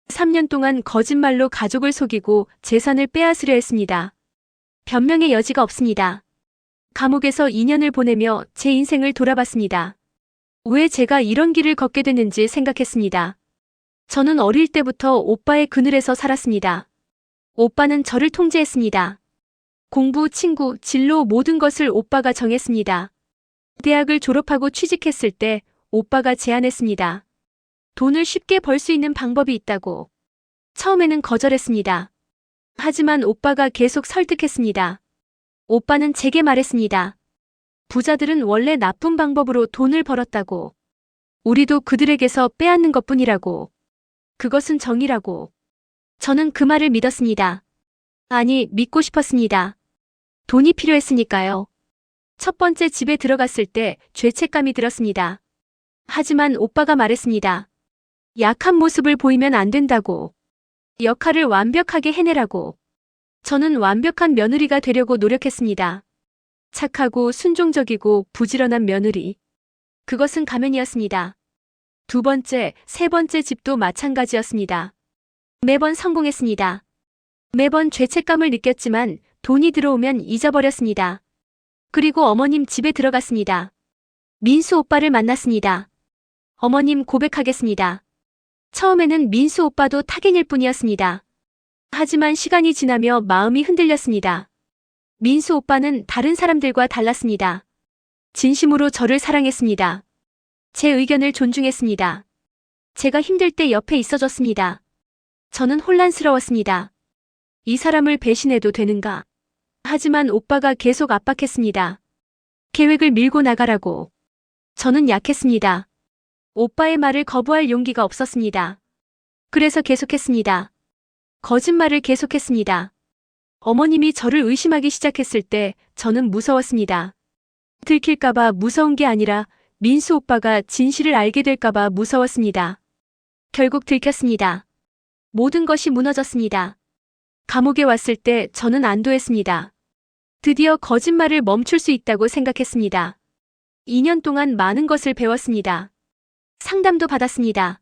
3년 동안 거짓말로 가족을 속이고 재산을 빼앗으려 했습니다. 변명의 여지가 없습니다. 감옥에서 2년을 보내며 제 인생을 돌아봤습니다. 왜 제가 이런 길을 걷게 됐는지 생각했습니다. 저는 어릴 때부터 오빠의 그늘에서 살았습니다. 오빠는 저를 통제했습니다. 공부, 친구, 진로 모든 것을 오빠가 정했습니다. 대학을 졸업하고 취직했을 때 오빠가 제안했습니다. 돈을 쉽게 벌 수 있는 방법이 있다고. 처음에는 거절했습니다. 하지만 오빠가 계속 설득했습니다. 오빠는 제게 말했습니다. 부자들은 원래 나쁜 방법으로 돈을 벌었다고. 우리도 그들에게서 빼앗는 것뿐이라고. 그것은 정의라고. 저는 그 말을 믿었습니다. 아니, 믿고 싶었습니다. 돈이 필요했으니까요. 첫 번째 집에 들어갔을 때 죄책감이 들었습니다. 하지만 오빠가 말했습니다. 약한 모습을 보이면 안 된다고. 역할을 완벽하게 해내라고. 저는 완벽한 며느리가 되려고 노력했습니다. 착하고 순종적이고 부지런한 며느리. 그것은 가면이었습니다. 두 번째, 세 번째 집도 마찬가지였습니다. 매번 성공했습니다. 매번 죄책감을 느꼈지만 돈이 들어오면 잊어버렸습니다. 그리고 어머님 집에 들어갔습니다. 민수 오빠를 만났습니다. 어머님, 고백하겠습니다. 처음에는 민수 오빠도 타겟일 뿐이었습니다. 하지만 시간이 지나며 마음이 흔들렸습니다. 민수 오빠는 다른 사람들과 달랐습니다. 진심으로 저를 사랑했습니다. 제 의견을 존중했습니다. 제가 힘들 때 옆에 있어줬습니다. 저는 혼란스러웠습니다. 이 사람을 배신해도 되는가? 하지만 오빠가 계속 압박했습니다. 계획을 밀고 나가라고. 저는 약했습니다. 오빠의 말을 거부할 용기가 없었습니다. 그래서 계속했습니다. 거짓말을 계속했습니다. 어머님이 저를 의심하기 시작했을 때 저는 무서웠습니다. 들킬까봐 무서운 게 아니라 민수 오빠가 진실을 알게 될까봐 무서웠습니다. 결국 들켰습니다. 모든 것이 무너졌습니다. 감옥에 왔을 때 저는 안도했습니다. 드디어 거짓말을 멈출 수 있다고 생각했습니다. 2년 동안 많은 것을 배웠습니다. 상담도 받았습니다.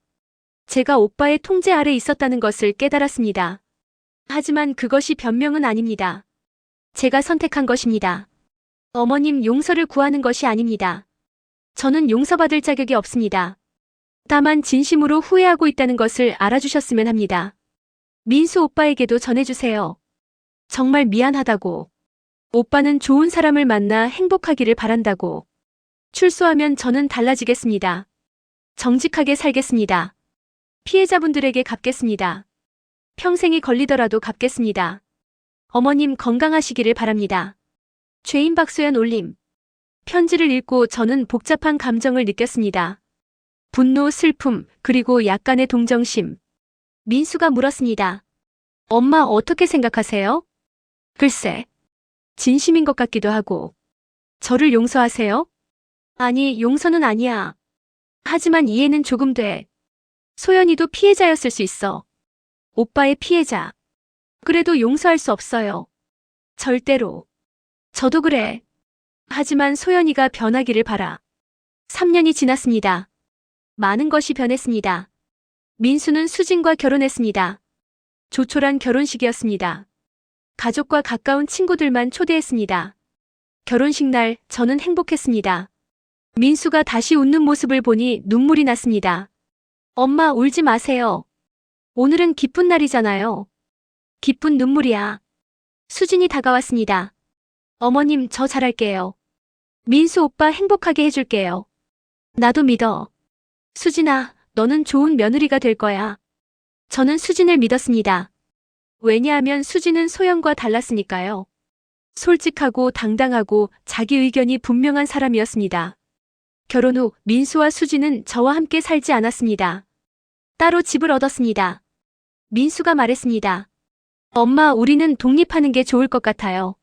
제가 오빠의 통제 아래 있었다는 것을 깨달았습니다. 하지만 그것이 변명은 아닙니다. 제가 선택한 것입니다. 어머님 용서를 구하는 것이 아닙니다. 저는 용서받을 자격이 없습니다. 다만 진심으로 후회하고 있다는 것을 알아주셨으면 합니다. 민수 오빠에게도 전해주세요. 정말 미안하다고. 오빠는 좋은 사람을 만나 행복하기를 바란다고. 출소하면 저는 달라지겠습니다. 정직하게 살겠습니다. 피해자분들에게 갚겠습니다. 평생이 걸리더라도 갚겠습니다. 어머님 건강하시기를 바랍니다. 죄인 박소연 올림. 편지를 읽고 저는 복잡한 감정을 느꼈습니다. 분노, 슬픔, 그리고 약간의 동정심. 민수가 물었습니다. 엄마 어떻게 생각하세요? 글쎄, 진심인 것 같기도 하고. 저를 용서하세요? 아니, 용서는 아니야. 하지만 이해는 조금 돼. 소연이도 피해자였을 수 있어. 오빠의 피해자. 그래도 용서할 수 없어요. 절대로. 저도 그래. 하지만 소연이가 변하기를 바라. 3년이 지났습니다. 많은 것이 변했습니다. 민수는 수진과 결혼했습니다. 조촐한 결혼식이었습니다. 가족과 가까운 친구들만 초대했습니다. 결혼식 날 저는 행복했습니다. 민수가 다시 웃는 모습을 보니 눈물이 났습니다. 엄마 울지 마세요. 오늘은 기쁜 날이잖아요. 기쁜 눈물이야. 수진이 다가왔습니다. 어머님 저 잘할게요. 민수 오빠 행복하게 해줄게요. 나도 믿어. 수진아, 너는 좋은 며느리가 될 거야. 저는 수진을 믿었습니다. 왜냐하면 수진은 소연과 달랐으니까요. 솔직하고 당당하고 자기 의견이 분명한 사람이었습니다. 결혼 후 민수와 수진은 저와 함께 살지 않았습니다. 따로 집을 얻었습니다. 민수가 말했습니다. 엄마, 우리는 독립하는 게 좋을 것 같아요.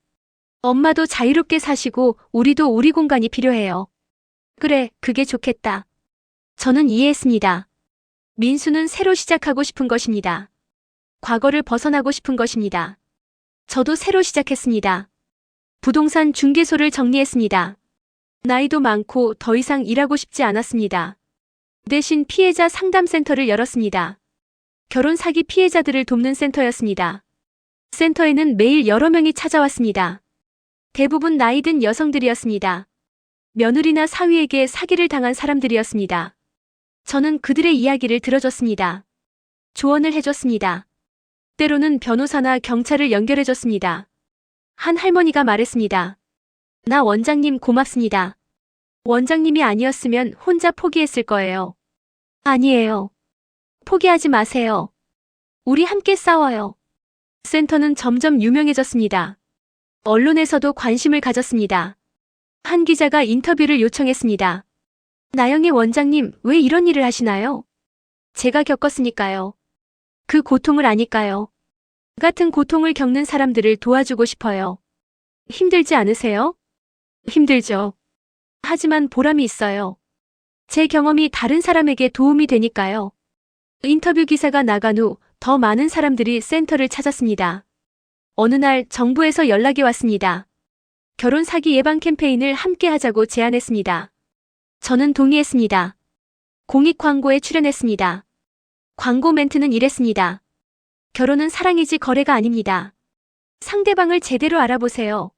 엄마도 자유롭게 사시고 우리도 우리 공간이 필요해요. 그래, 그게 좋겠다. 저는 이해했습니다. 민수는 새로 시작하고 싶은 것입니다. 과거를 벗어나고 싶은 것입니다. 저도 새로 시작했습니다. 부동산 중개소를 정리했습니다. 나이도 많고 더 이상 일하고 싶지 않았습니다. 대신 피해자 상담센터를 열었습니다. 결혼 사기 피해자들을 돕는 센터였습니다. 센터에는 매일 여러 명이 찾아왔습니다. 대부분 나이 든 여성들이었습니다. 며느리나 사위에게 사기를 당한 사람들이었습니다. 저는 그들의 이야기를 들어줬습니다. 조언을 해줬습니다. 때로는 변호사나 경찰을 연결해줬습니다. 한 할머니가 말했습니다. 나 원장님 고맙습니다. 원장님이 아니었으면 혼자 포기했을 거예요. 아니에요. 포기하지 마세요. 우리 함께 싸워요. 센터는 점점 유명해졌습니다. 언론에서도 관심을 가졌습니다. 한 기자가 인터뷰를 요청했습니다. 나영애 원장님, 왜 이런 일을 하시나요? 제가 겪었으니까요. 그 고통을 아니까요. 같은 고통을 겪는 사람들을 도와주고 싶어요. 힘들지 않으세요? 힘들죠. 하지만 보람이 있어요. 제 경험이 다른 사람에게 도움이 되니까요. 인터뷰 기사가 나간 후 더 많은 사람들이 센터를 찾았습니다. 어느 날 정부에서 연락이 왔습니다. 결혼 사기 예방 캠페인을 함께 하자고 제안했습니다. 저는 동의했습니다. 공익 광고에 출연했습니다. 광고 멘트는 이랬습니다. 결혼은 사랑이지 거래가 아닙니다. 상대방을 제대로 알아보세요.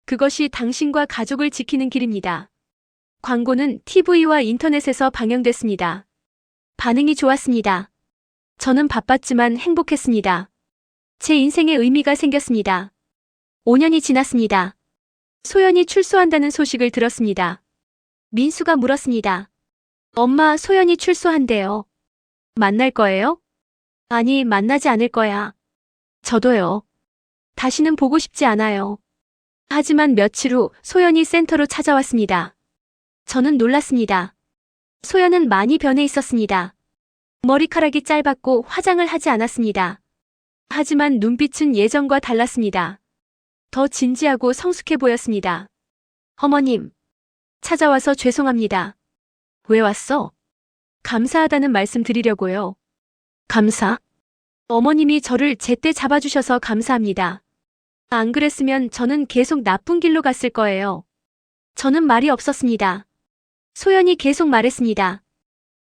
그것이 당신과 가족을 지키는 길입니다. 광고는 TV와 인터넷에서 방영됐습니다. 반응이 좋았습니다. 저는 바빴지만 행복했습니다. 제 인생에 의미가 생겼습니다. 5년이 지났습니다. 소연이 출소한다는 소식을 들었습니다. 민수가 물었습니다. 엄마, 소연이 출소한대요. 만날 거예요? 아니, 만나지 않을 거야. 저도요. 다시는 보고 싶지 않아요. 하지만 며칠 후 소연이 센터로 찾아왔습니다. 저는 놀랐습니다. 소연은 많이 변해 있었습니다. 머리카락이 짧았고 화장을 하지 않았습니다. 하지만 눈빛은 예전과 달랐습니다. 더 진지하고 성숙해 보였습니다. 어머님, 찾아와서 죄송합니다. 왜 왔어? 감사하다는 말씀 드리려고요. 감사? 어머님이 저를 제때 잡아주셔서 감사합니다. 안 그랬으면 저는 계속 나쁜 길로 갔을 거예요. 저는 말이 없었습니다. 소연이 계속 말했습니다.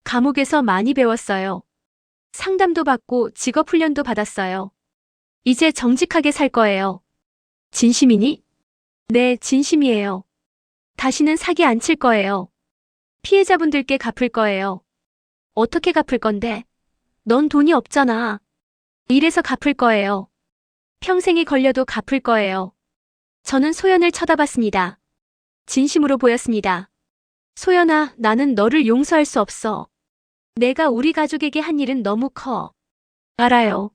감옥에서 많이 배웠어요. 상담도 받고 직업훈련도 받았어요. 이제 정직하게 살 거예요. 진심이니? 네, 진심이에요. 다시는 사기 안 칠 거예요. 피해자분들께 갚을 거예요. 어떻게 갚을 건데? 넌 돈이 없잖아. 이래서 갚을 거예요. 평생이 걸려도 갚을 거예요. 저는 소연을 쳐다봤습니다. 진심으로 보였습니다. 소연아, 나는 너를 용서할 수 없어. 내가 우리 가족에게 한 일은 너무 커. 알아요.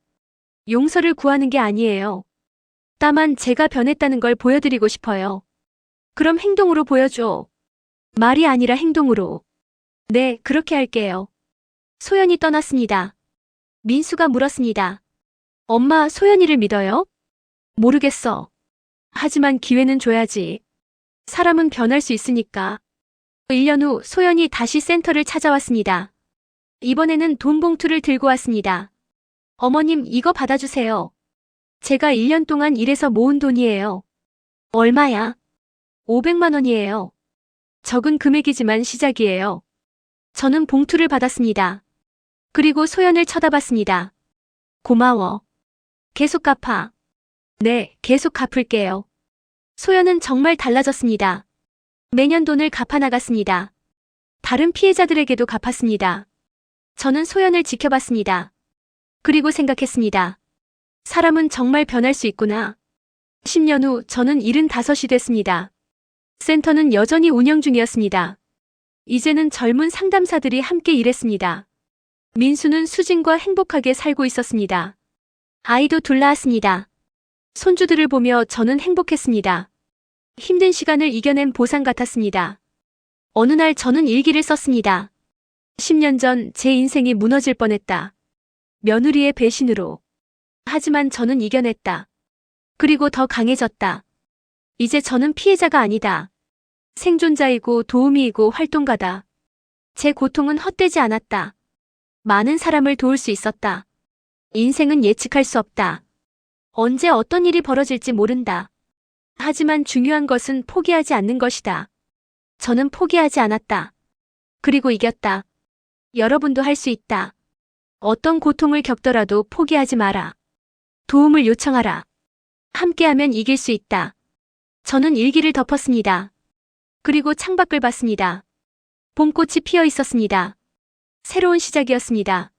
용서를 구하는 게 아니에요. 다만 제가 변했다는 걸 보여드리고 싶어요. 그럼 행동으로 보여줘. 말이 아니라 행동으로. 네, 그렇게 할게요. 소연이 떠났습니다. 민수가 물었습니다. 엄마, 소연이를 믿어요? 모르겠어. 하지만 기회는 줘야지. 사람은 변할 수 있으니까. 1년 후 소연이 다시 센터를 찾아왔습니다. 이번에는 돈 봉투를 들고 왔습니다. 어머님, 이거 받아주세요. 제가 1년 동안 일해서 모은 돈이에요. 얼마야? 500만 원이에요. 적은 금액이지만 시작이에요. 저는 봉투를 받았습니다. 그리고 소연을 쳐다봤습니다. 고마워. 계속 갚아. 네, 계속 갚을게요. 소연은 정말 달라졌습니다. 매년 돈을 갚아 나갔습니다. 다른 피해자들에게도 갚았습니다. 저는 소연을 지켜봤습니다. 그리고 생각했습니다. 사람은 정말 변할 수 있구나. 10년 후 저는 75이 됐습니다. 센터는 여전히 운영 중이었습니다. 이제는 젊은 상담사들이 함께 일했습니다. 민수는 수진과 행복하게 살고 있었습니다. 아이도 둘 낳았습니다. 손주들을 보며 저는 행복했습니다. 힘든 시간을 이겨낸 보상 같았습니다. 어느 날 저는 일기를 썼습니다. 10년 전 제 인생이 무너질 뻔했다. 며느리의 배신으로. 하지만 저는 이겨냈다. 그리고 더 강해졌다. 이제 저는 피해자가 아니다. 생존자이고 도우미이고 활동가다. 제 고통은 헛되지 않았다. 많은 사람을 도울 수 있었다. 인생은 예측할 수 없다. 언제 어떤 일이 벌어질지 모른다. 하지만 중요한 것은 포기하지 않는 것이다. 저는 포기하지 않았다. 그리고 이겼다. 여러분도 할 수 있다. 어떤 고통을 겪더라도 포기하지 마라. 도움을 요청하라. 함께하면 이길 수 있다. 저는 일기를 덮었습니다. 그리고 창밖을 봤습니다. 봄꽃이 피어 있었습니다. 새로운 시작이었습니다.